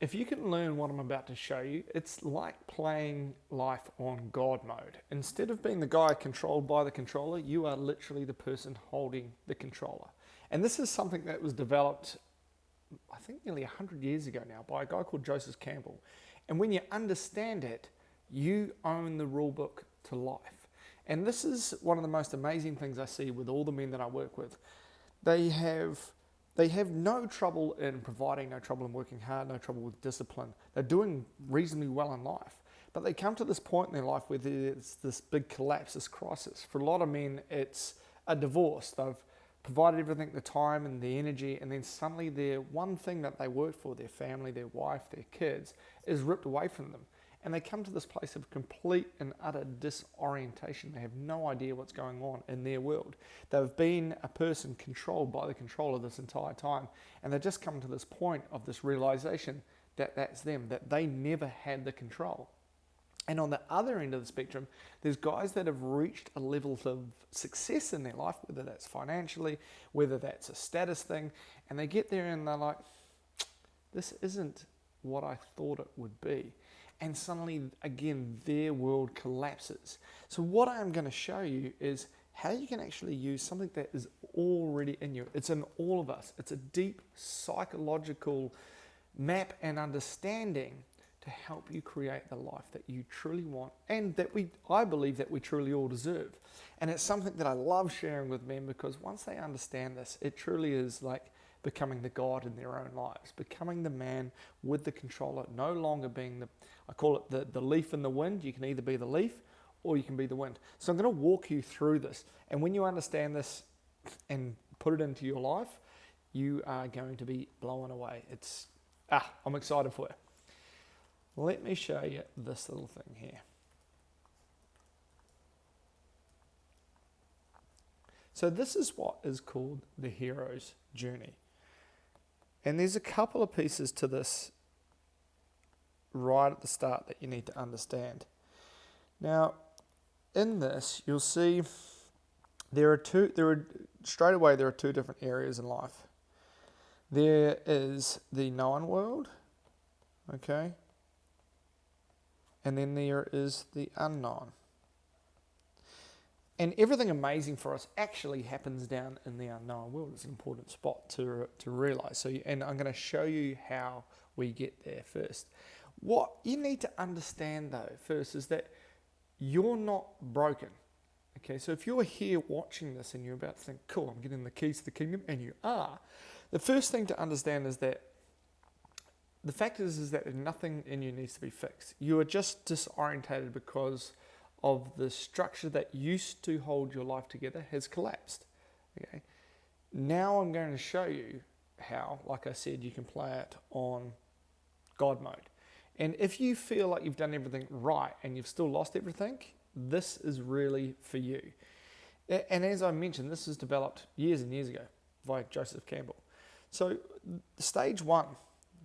If you can learn what I'm about to show you, it's like playing life on God mode. Instead of being the guy controlled by the controller, you are literally the person holding the controller. And this is something that was developed, I think, nearly 100 years ago now by a guy called Joseph Campbell. And when you understand it, you own the rule book to life. And this is one of the most amazing things I see with all the men that I work with. They have no trouble in providing, no trouble in working hard, no trouble with discipline. They're doing reasonably well in life. But they come to this point in their life where there's this big collapse, this crisis. For a lot of men, it's a divorce. They've provided everything, the time and the energy, and then suddenly their one thing that they work for, their family, their wife, their kids, is ripped away from them. And they come to this place of complete and utter disorientation. They have no idea what's going on in their world. They've been a person controlled by the controller this entire time. And they've just come to this point of this realization that that's them, that they never had the control. And on the other end of the spectrum, there's guys that have reached a level of success in their life, whether that's financially, whether that's a status thing. And they get there and they're like, this isn't what I thought it would be. And suddenly, again, their world collapses. So what I'm going to show you is how you can actually use something that is already in you. It's in all of us. It's a deep psychological map and understanding to help you create the life that you truly want and that I believe that we truly all deserve. And it's something that I love sharing with men because once they understand this, it truly is like becoming the God in their own lives, becoming the man with the controller, no longer being I call it the leaf in the wind. You can either be the leaf or you can be the wind. So I'm going to walk you through this. And when you understand this and put it into your life, you are going to be blown away. I'm excited for you. Let me show you this little thing here. So this is what is called the hero's journey. And there's a couple of pieces to this right at the start that you need to understand. Now, in this, you'll see there are two different areas in life. There is the known world, okay? And then there is the unknown. And everything amazing for us actually happens down in the unknown world. It's an important spot to realize. And I'm going to show you how we get there first. What you need to understand though first is that you're not broken. Okay, so if you're here watching this and you're about to think, cool, I'm getting the keys to the kingdom, and you are, the first thing to understand is that the fact is that nothing in you needs to be fixed. You are just disorientated because of the structure that used to hold your life together has collapsed. Okay. Now I'm going to show you how, like I said, you can play it on God mode. And if you feel like you've done everything right and you've still lost everything, this is really for you. And as I mentioned, this was developed years and years ago by Joseph Campbell. So stage one,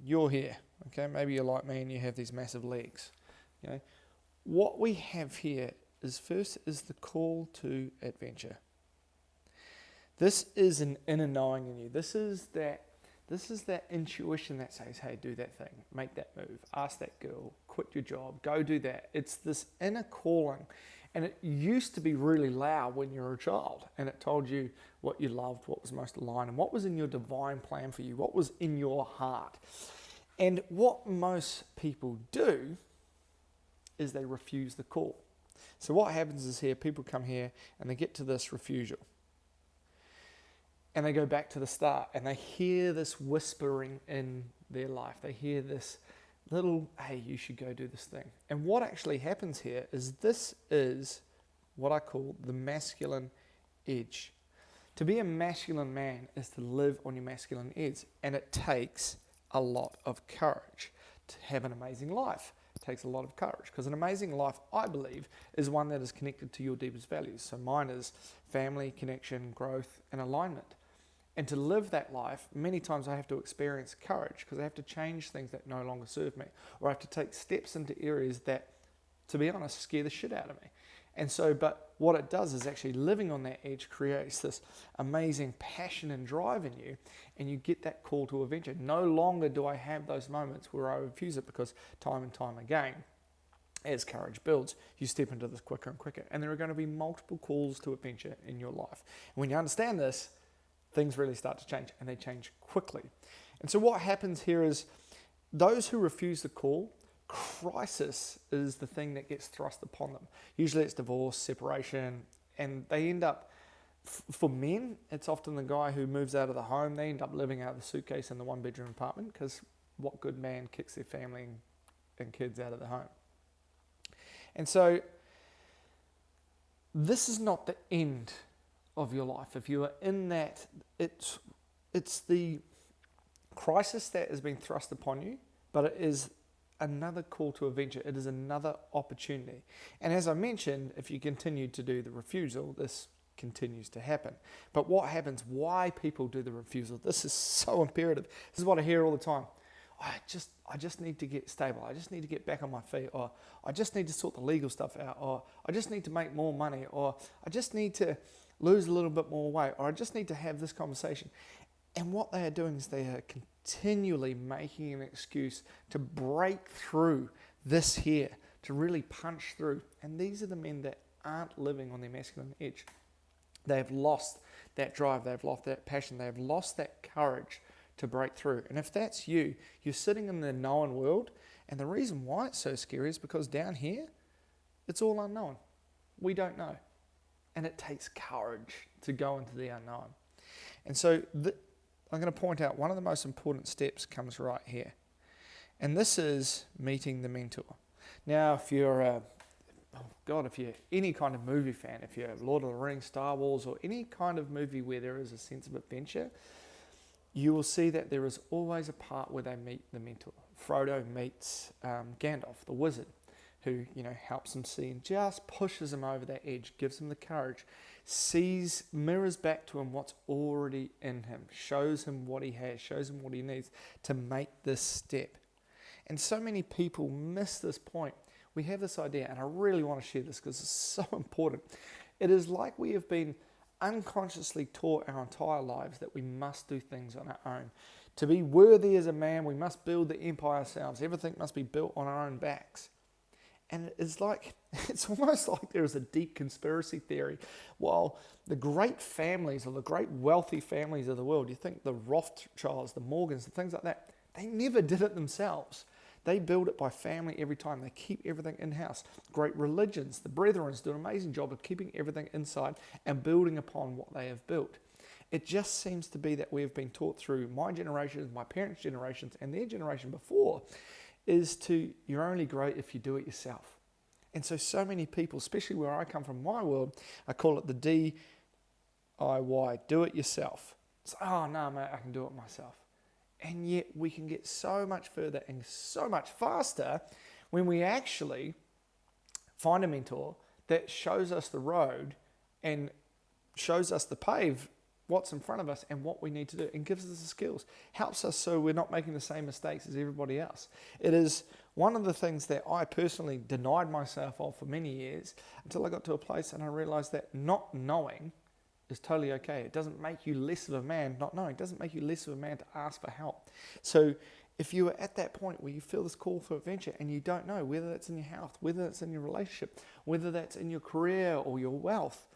you're here. Okay, maybe you're like me and you have these massive legs. Okay. What we have here is first is the call to adventure. This is an inner knowing in you. This is that intuition that says, hey, do that thing, make that move, ask that girl, quit your job, go do that. It's this inner calling. And it used to be really loud when you were a child, and it told you what you loved, what was most aligned, and what was in your divine plan for you, what was in your heart. And what most people do is they refuse the call. So what happens is here, people come here and they get to this refusal. And they go back to the start and they hear this whispering in their life. They hear this little, hey, you should go do this thing. And what actually happens here is this is what I call the masculine edge. To be a masculine man is to live on your masculine edge. And it takes a lot of courage to have an amazing life. It takes a lot of courage because an amazing life, I believe, is one that is connected to your deepest values. So mine is family, connection, growth, and alignment. And to live that life, many times I have to experience courage because I have to change things that no longer serve me, or I have to take steps into areas that, to be honest, scare the shit out of me. And so, but what it does is actually living on that edge creates this amazing passion and drive in you, and you get that call to adventure. No longer do I have those moments where I refuse it, because time and time again, as courage builds, you step into this quicker and quicker. And there are going to be multiple calls to adventure in your life. And when you understand this, things really start to change, and they change quickly. And so what happens here is those who refuse the call, crisis is the thing that gets thrust upon them. Usually it's divorce, separation, and they end up, for men, it's often the guy who moves out of the home. They end up living out of the suitcase in the one-bedroom apartment, because what good man kicks their family and kids out of the home? And so this is not the end of your life. If you are in that, it's the crisis that has been thrust upon you, but it is another call to adventure. It is another opportunity. And as I mentioned, if you continue to do the refusal, this continues to happen. But what happens, why people do the refusal, this is so imperative. This is what I hear all the time. I just need to get stable. I just need to get back on my feet, or I just need to sort the legal stuff out, or I just need to make more money, or I just need to lose a little bit more weight, or I just need to have this conversation. And what they are doing is they are continually making an excuse to break through this here, to really punch through. And these are the men that aren't living on their masculine edge. They have lost that drive, they've lost that passion, they've lost that courage to break through. And if that's you, you're sitting in the known world, and the reason why it's so scary is because down here, it's all unknown. We don't know. And it takes courage to go into the unknown. And so I'm going to point out one of the most important steps comes right here. And this is meeting the mentor. Now, if you're if you're any kind of movie fan, if you're Lord of the Rings, Star Wars, or any kind of movie where there is a sense of adventure, you will see that there is always a part where they meet the mentor. Frodo meets Gandalf, the wizard, who helps him see and just pushes him over that edge, gives him the courage, mirrors back to him what's already in him, shows him what he has, shows him what he needs to make this step. And so many people miss this point. We have this idea, and I really want to share this because it's so important. It is like we have been unconsciously taught our entire lives that we must do things on our own. To be worthy as a man, we must build the empire ourselves. Everything must be built on our own backs. And it's almost like there is a deep conspiracy theory. While the great families or the great wealthy families of the world, you think the Rothschilds, the Morgans, the things like that, they never did it themselves. They build it by family every time. They keep everything in-house. Great religions, the Brethrens do an amazing job of keeping everything inside and building upon what they have built. It just seems to be that we have been taught through my generation, my parents' generations, and their generation before, you're only great if you do it yourself. And so many people, especially where I come from, my world, I call it the DIY, do it yourself. It's, oh no mate, I can do it myself. And yet we can get so much further and so much faster when we actually find a mentor that shows us the road and shows us the pave, what's in front of us and what we need to do, and gives us the skills, helps us so we're not making the same mistakes as everybody else. It is one of the things that I personally denied myself of for many years until I got to a place and I realized that not knowing is totally okay. It doesn't make you less of a man not knowing. It doesn't make you less of a man to ask for help. So if you are at that point where you feel this call for adventure and you don't know whether that's in your health, whether that's in your relationship, whether that's in your career or your wealth,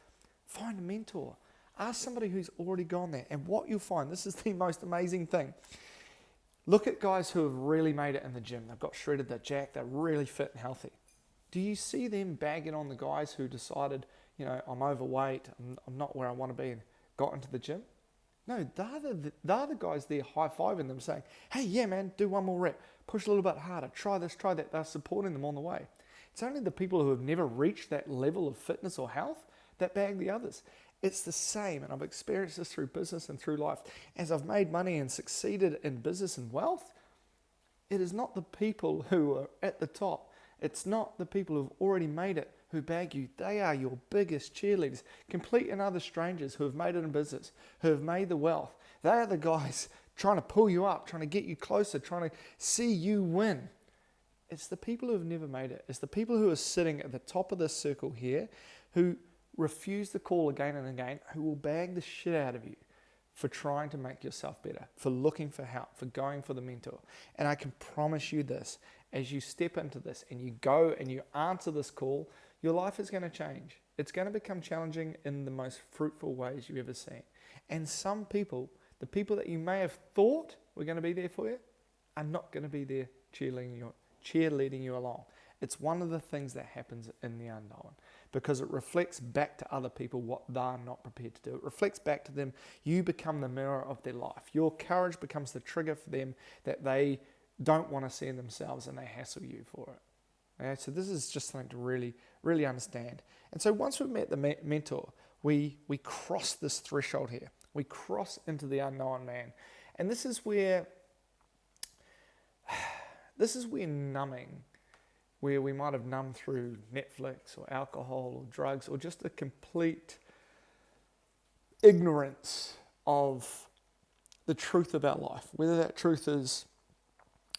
find a mentor. Ask somebody who's already gone there. And what you'll find, this is the most amazing thing. Look at guys who have really made it in the gym. They've got shredded, they're jacked, they're really fit and healthy. Do you see them bagging on the guys who decided, I'm overweight, I'm not where I want to be, and got into the gym? No, they're the guys there high-fiving them saying, hey, yeah, man, do one more rep, push a little bit harder, try this, try that. They're supporting them on the way. It's only the people who have never reached that level of fitness or health that bag the others. It's the same, and I've experienced this through business and through life. As I've made money and succeeded in business and wealth, it is not the people who are at the top. It's not the people who've already made it who bag you. They are your biggest cheerleaders, complete and other strangers who have made it in business, who have made the wealth. They are the guys trying to pull you up, trying to get you closer, trying to see you win. It's the people who have never made it. It's the people who are sitting at the top of this circle here, who refuse the call again and again, who will bag the shit out of you for trying to make yourself better, for looking for help, for going for the mentor. And I can promise you this, as you step into this and you go and you answer this call, your life is going to change. It's going to become challenging in the most fruitful ways you've ever seen. And some people, the people that you may have thought were going to be there for you, are not going to be there cheerleading you along. It's one of the things that happens in the unknown, because it reflects back to other people what they're not prepared to do. It reflects back to them. You become the mirror of their life. Your courage becomes the trigger for them that they don't want to see in themselves, and they hassle you for it. Okay? So this is just something to really, really understand. And so once we've met the mentor, we cross this threshold here. We cross into the unknown man. And this is where numbing, where we might have numbed through Netflix or alcohol or drugs or just a complete ignorance of the truth of our life, whether that truth is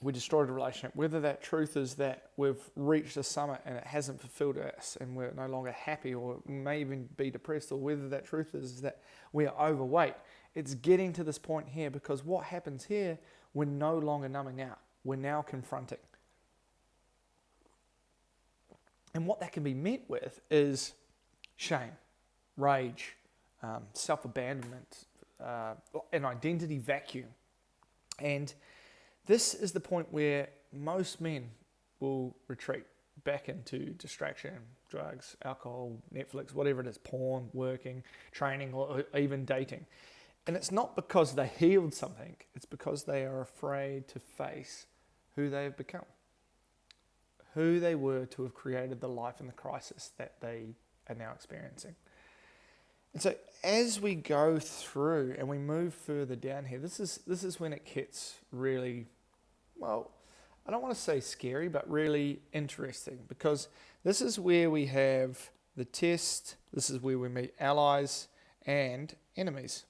we destroyed a relationship, whether that truth is that we've reached a summit and it hasn't fulfilled us and we're no longer happy, or may even be depressed, or whether that truth is that we are overweight. It's getting to this point here, because what happens here, we're no longer numbing out. We're now confronting. And what that can be met with is shame, rage, self-abandonment, an identity vacuum. And this is the point where most men will retreat back into distraction, drugs, alcohol, Netflix, whatever it is, porn, working, training, or even dating. And it's not because they healed something, it's because they are afraid to face who they have become, who they were to have created the life and the crisis that they are now experiencing. And so as we go through and we move further down here, this is when it gets really, well, I don't want to say scary, but really interesting, because this is where we have the test, this is where we meet allies and enemies.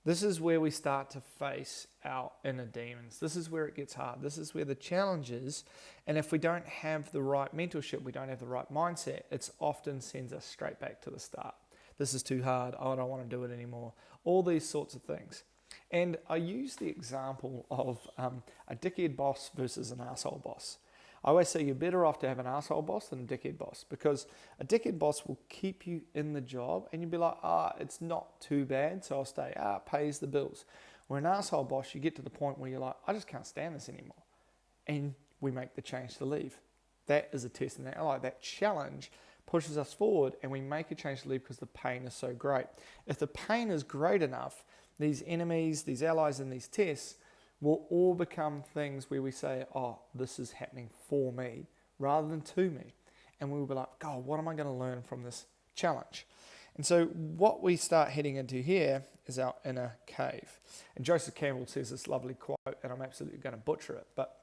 This is where we start to face our inner demons. This is where it gets hard. This is where the challenge is. And if we don't have the right mentorship, we don't have the right mindset, it often sends us straight back to the start. This is too hard. Oh, I don't want to do it anymore. All these sorts of things. And I use the example of a dickhead boss versus an arsehole boss. I always say you're better off to have an arsehole boss than a dickhead boss, because a dickhead boss will keep you in the job and you'll be like, it's not too bad, so I'll stay. It pays the bills. Where an arsehole boss, you get to the point where you're like, I just can't stand this anymore. And we make the change to leave. That is a test in the ally. That challenge pushes us forward and we make a change to leave because the pain is so great. If the pain is great enough, these enemies, these allies, and these tests will all become things where we say, this is happening for me rather than to me. And we'll be like, God, what am I going to learn from this challenge? And so what we start heading into here is our inner cave. And Joseph Campbell says this lovely quote, and I'm absolutely going to butcher it, but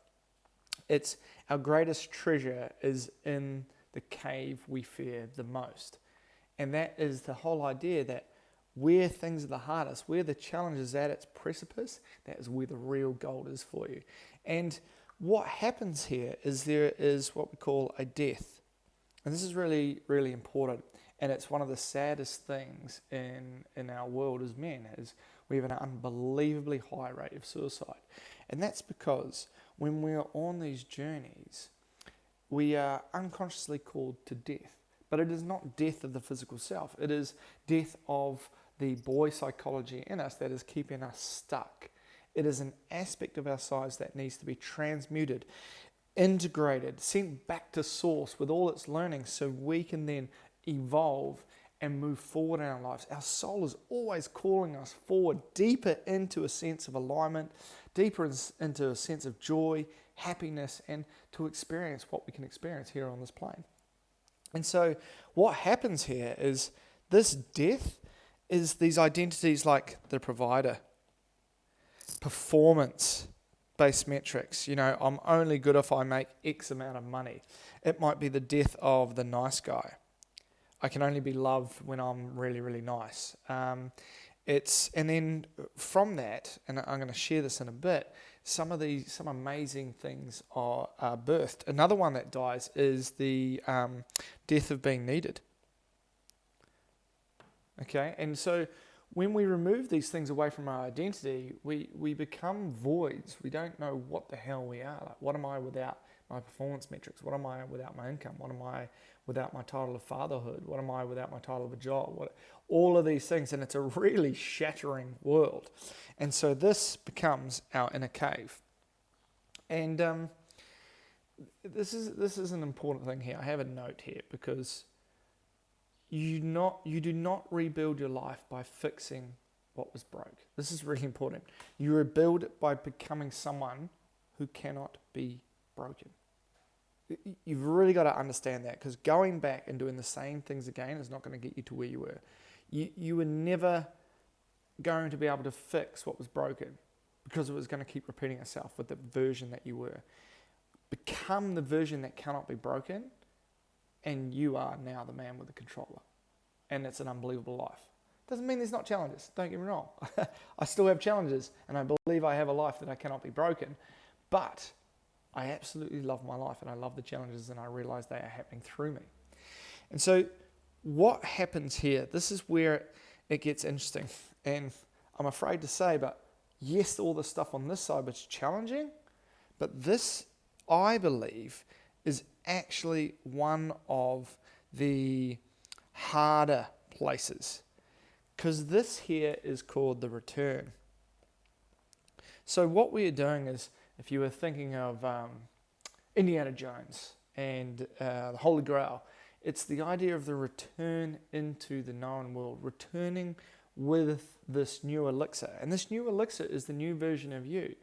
it's our greatest treasure is in the cave we fear the most. And that is the whole idea that where things are the hardest, where the challenge is at its precipice, that is where the real gold is for you. And what happens here is there is what we call a death. And this is really, really important. And it's one of the saddest things in our world as men, is we have an unbelievably high rate of suicide. And that's because when we're on these journeys, we are unconsciously called to death. But it is not death of the physical self. It is death of the boy psychology in us that is keeping us stuck. It is an aspect of our size that needs to be transmuted, integrated, sent back to source with all its learning so we can then evolve and move forward in our lives. Our soul is always calling us forward, deeper into a sense of alignment, deeper into a sense of joy, happiness, and to experience what we can experience here on this plane. And so what happens here is this death is these identities like the provider, performance-based metrics. I'm only good if I make X amount of money. It might be the death of the nice guy. I can only be loved when I'm really, really nice. And then from that, and I'm going to share this in a bit, some amazing things are birthed. Another one that dies is the death of being needed. Okay, and so when we remove these things away from our identity, we become voids. We don't know what the hell we are. Like, what am I without my performance metrics? What am I without my income? What am I without my title of fatherhood? What am I without my title of a job? All of these things, and it's a really shattering world. And so this becomes our inner cave. And this is an important thing here. I have a note here because you do not rebuild your life by fixing what was broke. This is really important. You rebuild it by becoming someone who cannot be broken. You've really got to understand that, because going back and doing the same things again is not going to get you to where you were. You were never going to be able to fix what was broken, because it was going to keep repeating itself with the version that you were. Become the version that cannot be broken, and you are now the man with the controller. And it's an unbelievable life. Doesn't mean there's not challenges. Don't get me wrong. I still have challenges, and I believe I have a life that I cannot be broken. But I absolutely love my life, and I love the challenges, and I realize they are happening through me. And so what happens here, this is where it gets interesting. And I'm afraid to say, but yes, all the stuff on this side was challenging, but this, I believe, is actually one of the harder places, because this here is called the return. So what we are doing is, if you were thinking of Indiana Jones and the Holy Grail, it's the idea of the return into the known world, returning with this new elixir. And this new elixir is the new version of you.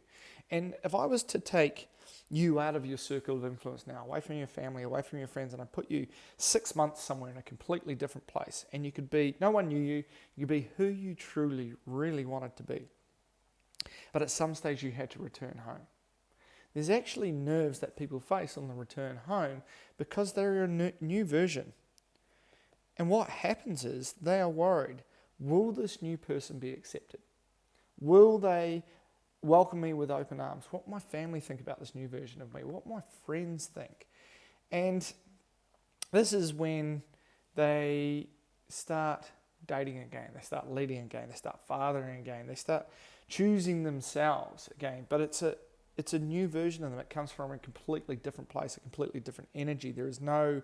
And if I was to take you out of your circle of influence now, away from your family, away from your friends, and I put you 6 months somewhere in a completely different place, and you could be, no one knew you, you could be who you truly, really wanted to be. But at some stage you had to return home. There's actually nerves that people face on the return home because they're a new version. And what happens is they are worried, will this new person be accepted? Will they welcome me with open arms? What will my family think about this new version of me? What will my friends think? And this is when they start dating again, they start leading again, they start fathering again, they start choosing themselves again. But it's a new version of them. It comes from a completely different place, a completely different energy. There is no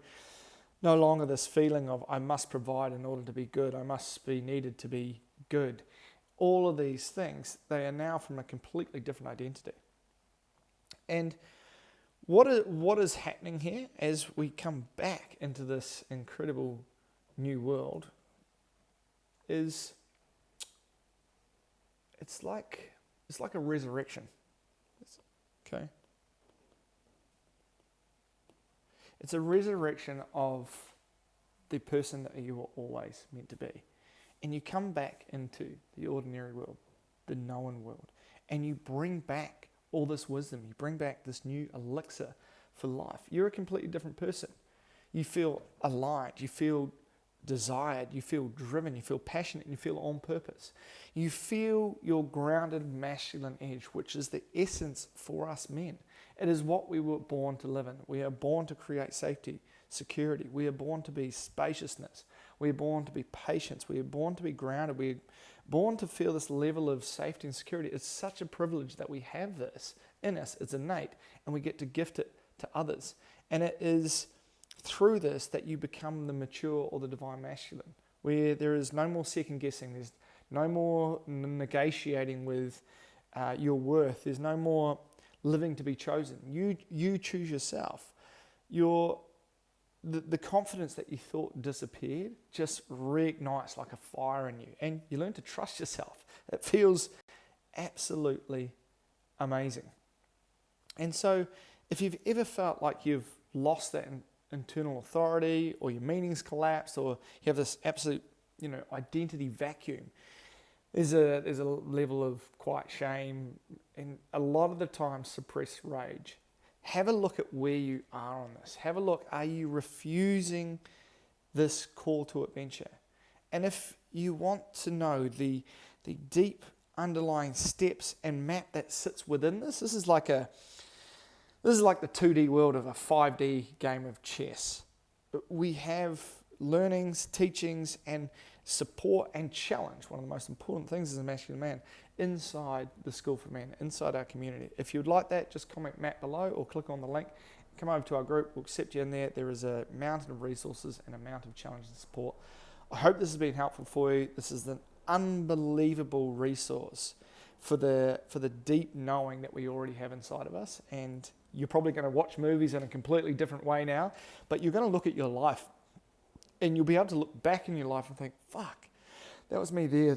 longer this feeling of I must provide in order to be good, I must be needed to be good. All of these things, they are now from a completely different identity. And what is happening here as we come back into this incredible new world is it's like a resurrection. Okay? It's a resurrection of the person that you were always meant to be. And you come back into the ordinary world, the known world, and you bring back all this wisdom. You bring back this new elixir for life. You're a completely different person. You feel aligned. You feel desired. You feel driven. You feel passionate. You feel on purpose. You feel your grounded masculine edge, which is the essence for us men. It is what we were born to live in. We are born to create safety, security. We are born to be spaciousness. We are born to be patience. We are born to be grounded. We are born to feel this level of safety and security. It's such a privilege that we have this in us. It's innate, and we get to gift it to others. And it is through this that you become the mature or the divine masculine, where there is no more second guessing. There's no more negotiating with your worth. There's no more living to be chosen. You choose yourself. The confidence that you thought disappeared just reignites like a fire in you, and you learn to trust yourself. It feels absolutely amazing. And so if you've ever felt like you've lost that internal authority, or your meanings collapsed, or you have this absolute identity vacuum, there's a level of quiet shame and a lot of the time suppressed rage. Have a look at where you are on this. Have a look, are you refusing this call to adventure? And if you want to know the deep underlying steps and map that sits within this. This is like the 2D world of a 5D game of chess. We have learnings, teachings, and support and challenge, one of the most important things as a masculine man, inside the School for Men, inside our community. If you would like that, just comment Matt below or click on the link. Come over to our group, we'll accept you in there. There is a mountain of resources and a mountain of challenge and support. I hope this has been helpful for you. This is an unbelievable resource for the deep knowing that we already have inside of us. And you're probably going to watch movies in a completely different way now, but you're going to look at your life and you'll be able to look back in your life and think, fuck, that was me there.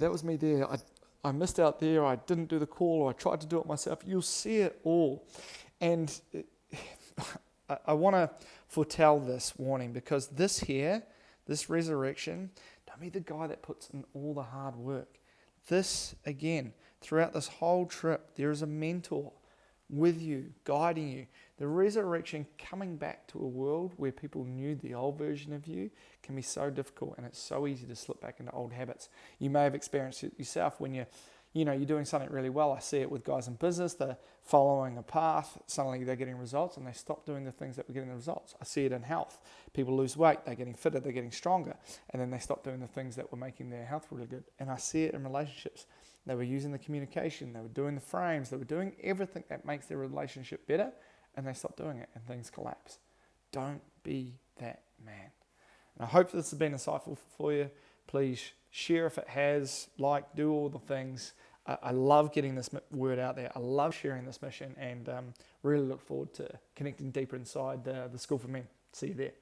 I missed out there. I didn't do the call, or I tried to do it myself. You'll see it all. And I want to foretell this warning, because this resurrection, don't be the guy that puts in all the hard work. This, again, throughout this whole trip, there is a mentor with you, guiding you. The resurrection, coming back to a world where people knew the old version of you, can be so difficult, and it's so easy to slip back into old habits. You may have experienced it yourself when you're doing something really well. I see it with guys in business. They're following a path. Suddenly they're getting results, and they stop doing the things that were getting the results. I see it in health. People lose weight. They're getting fitter. They're getting stronger. And then they stop doing the things that were making their health really good. And I see it in relationships. They were using the communication. They were doing the frames. They were doing everything that makes their relationship better, and they stop doing it, and things collapse. Don't be that man. And I hope this has been insightful for you. Please share if it has, do all the things. I love getting this word out there. I love sharing this mission, and really look forward to connecting deeper inside the School for Men. See you there.